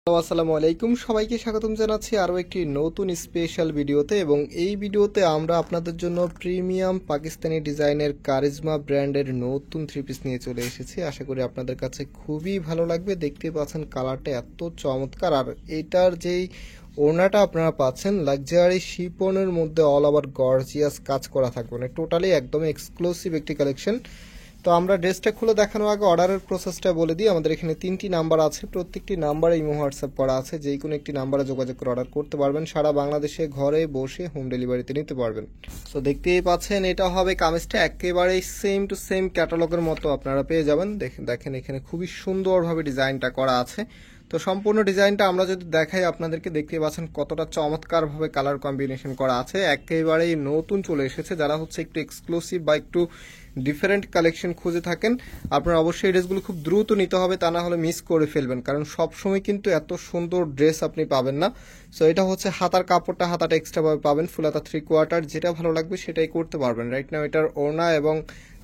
আসসালামু আলাইকুম, সবাইকে স্বাগতম জানাচ্ছি আরও একটি নতুন স্পেশাল ভিডিওতে। এবং এই ভিডিওতে আমরা আপনাদের জন্য প্রিমিয়াম পাকিস্তানি ডিজাইনের কারিজমা ব্র্যান্ডের নতুন থ্রি পিস নিয়ে চলে এসেছি। আশা করি আপনাদের কাছে খুবই ভালো লাগবে। দেখতে পাচ্ছেন কালারটা এত চমৎকার, আর এটার যেই ওড়নাটা আপনারা পাচ্ছেন লাক্সারি শিপনের মধ্যে অল ওভার গর্জিয়াস কাজ করা থাকবে, মানে টোটালি একদম এক্সক্লুসিভ একটি কালেকশন। তো আমরা ড্রেসটা খুলে দেখানোর আগে অর্ডারের প্রসেসটা বলে দিই। আমাদের এখানে 3টি নাম্বার আছে, প্রত্যেকটি নাম্বারে ইমো হোয়াটসঅ্যাপ করা আছে। যে কোনো একটি নাম্বারে যোগাযোগ করে অর্ডার করতে পারবেন। সারা বাংলাদেশে ঘরে বসে হোম ডেলিভারিতে নিতে পারবেন। তো দেখতেই পাচ্ছেন এটা হবে কামিজটা একেবারেই সেম টু সেম ক্যাটালগের মতো আপনারা পেয়ে যাবেন। দেখেন এখানে খুবই সুন্দরভাবে ডিজাইনটা করা আছে। তো সম্পূর্ণ ডিজাইনটা আমরা যদি দেখাই আপনাদেরকে, দেখতে পাচ্ছেন কতটা চমৎকারভাবে কালার কম্বিনেশন করা আছে। একেবারেই নতুন চলে এসেছে। যারা হচ্ছে একটু এক্সক্লুসিভ বা একটু ডিফারেন্ট কালেকশন খুঁজে থাকেন, আপনারা অবশ্যই এই ড্রেসগুলো খুব দ্রুত নিতে হবে, তা না হলে মিস করে ফেলবেন। কারণ সবসময় কিন্তু এত সুন্দর ড্রেস আপনি পাবেন না। সো এটা হচ্ছে হাতার কাপড়টা, হাতাটা এক্সট্রাভাবে পাবেন, ফুল হাতা 3/4। যেটা ভালো লাগবে সেটাই করতে পারবেন। রাইট নাও এটার ওড়না এবং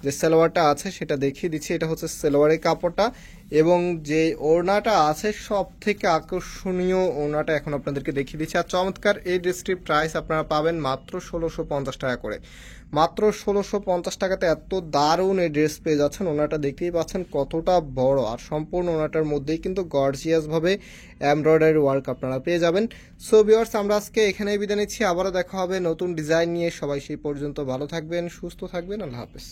যে সালোয়ারটা আছে সেটা দেখিয়ে দিচ্ছি। এটা হচ্ছে সালোয়ারের কাপড়টা এবং যে ওড়নাটা আছে সব থেকে আকর্ষণীয় ওড়নাটা এখন আপনাদেরকে দেখিয়ে দিচ্ছি। আর চমৎকার এই ড্রেসটির প্রাইস আপনারা পাবেন মাত্র 1650 টাকা করে। মাত্র 1650 টাকাতে এত দারুণ এই ড্রেস পেয়ে যাচ্ছেন। ওনাটা দেখতেই পাচ্ছেন কতটা বড়, আর সম্পূর্ণ ওনাটার মধ্যেই কিন্তু গর্জিয়াসভাবে এমব্রয়ডারি ওয়ার্ক আপনারা পেয়ে যাবেন। সো ভিউয়ার্স, আমরা আজকে এখানেই বিদায় নিচ্ছি। আবারও দেখা হবে নতুন ডিজাইন নিয়ে। সবাই সেই পর্যন্ত ভালো থাকবেন, সুস্থ থাকবেন। আল্লাহ হাফেজ।